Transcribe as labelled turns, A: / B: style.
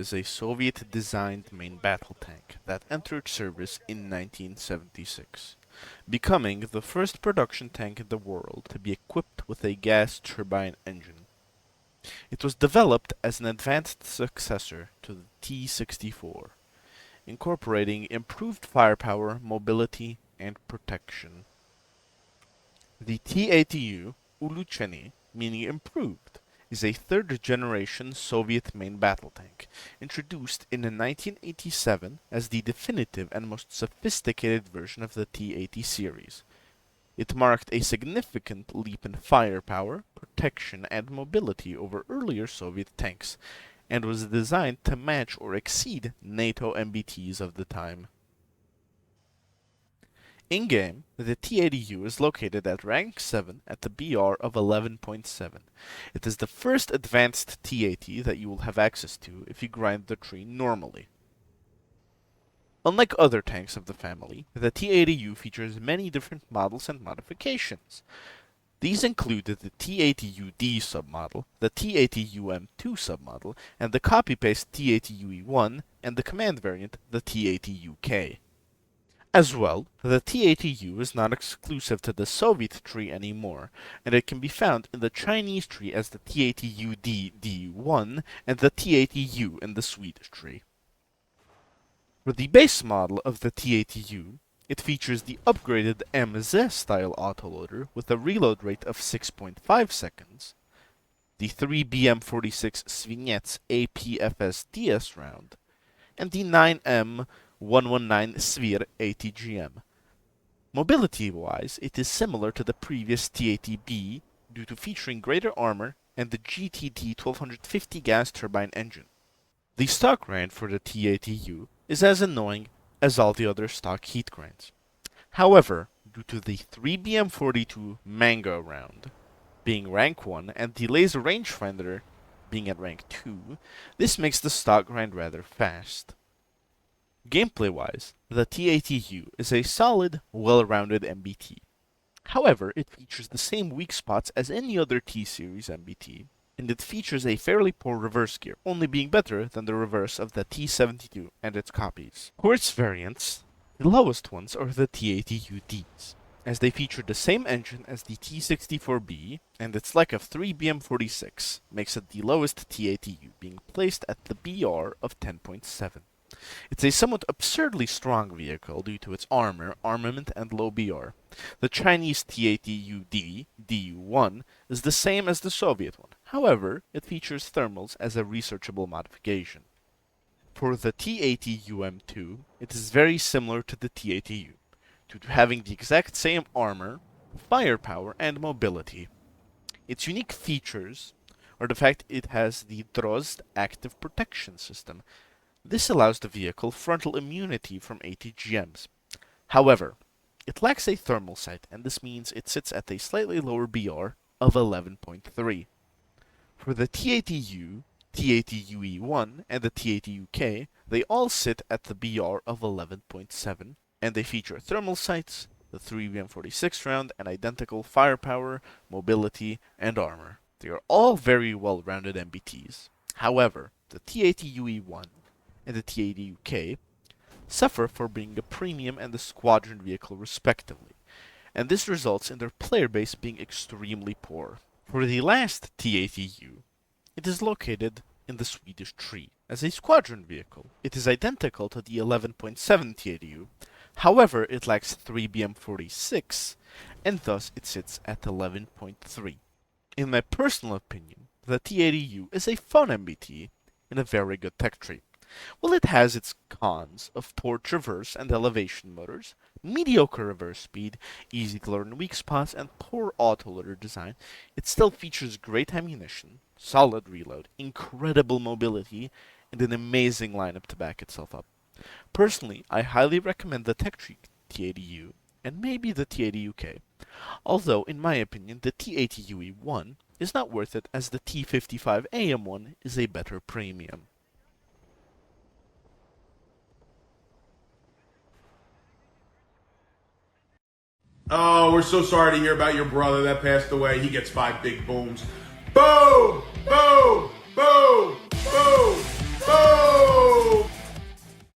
A: is a Soviet-designed main battle tank that entered service in 1976, becoming the first production tank in the world to be equipped with a gas turbine engine. It was developed as an advanced successor to the T-64, incorporating improved firepower, mobility, and protection. The T-80U, Ulucheny, meaning improved, is a third-generation Soviet main battle tank, introduced in 1987 as the definitive and most sophisticated version of the T-80 series. It marked a significant leap in firepower, protection, and mobility over earlier Soviet tanks, and was designed to match or exceed NATO MBTs of the time. In-game, the T-80U is located at rank 7 at the BR of 11.7. It is the first advanced T-80 that you will have access to if you grind the tree normally. Unlike other tanks of the family, the T-80U features many different models and modifications. These include the T-80UD submodel, the T-80UM2 submodel, and the copy-paste T-80UE1 and the command variant, the T-80UK. As well, the T-80U is not exclusive to the Soviet tree anymore, and it can be found in the Chinese tree as the T-80UD-D1 and the T-80U in the Swedish tree. For the base model of the T-80U, it features the upgraded MZ-style autoloader with a reload rate of 6.5 seconds, the 3BM46 Svinets APFS DS round, and the 9M 119 Svir ATGM. Mobility-wise, it is similar to the previous T-80B due to featuring greater armor and the GTD 1250 gas turbine engine. The stock grind for the T-80U is as annoying as all the other stock heat grinds. However, due to the 3BM42 Manga round being rank 1 and the laser rangefinder being at rank 2, this makes the stock grind rather fast. Gameplay-wise, the T-80U is a solid, well-rounded MBT. However, it features the same weak spots as any other T-Series MBT, and it features a fairly poor reverse gear, only being better than the reverse of the T-72 and its copies. For its variants, the lowest ones are the T-80UDs, as they feature the same engine as the T-64B, and its lack of 3BM46 makes it the lowest T-80U, being placed at the BR of 10.7. It's a somewhat absurdly strong vehicle due to its armor, armament, and low BR. The Chinese T-80UD, DU-1, is the same as the Soviet one. However, it features thermals as a researchable modification. For the T-80UM2, it is very similar to the T-80U, due to having the exact same armor, firepower, and mobility. Its unique features are the fact it has the Drozd active protection system. This allows the vehicle frontal immunity from ATGMs. However, it lacks a thermal sight, and this means it sits at a slightly lower BR of 11.3. For the T-80U, T-80UE1, and the T-80UK, they all sit at the BR of 11.7, and they feature thermal sights, the 3BM46 round, and identical firepower, mobility, and armor. They are all very well-rounded MBTs. However, the T-80UE1 and the T-80UK suffer for being a premium and a squadron vehicle respectively, and this results in their player base being extremely poor. For the last T-80U, it is located in the Swedish tree. As a squadron vehicle, it is identical to the 11.7 T-80U, however it lacks 3BM46, and thus it sits at 11.3. In my personal opinion, the T-80U is a fun MBT in a very good tech tree. While it has its cons of poor traverse and elevation motors, mediocre reverse speed, easy to learn weak spots, and poor autoloader design, it still features great ammunition, solid reload, incredible mobility, and an amazing lineup to back itself up. Personally, I highly recommend the tech tree T-80U and maybe the T-80UK, although in my opinion the T-80UE1 is not worth it as the T-55AM1 is a better premium.
B: Oh, we're so sorry to hear about your brother that passed away. He gets 5 big booms. Boom! Boom!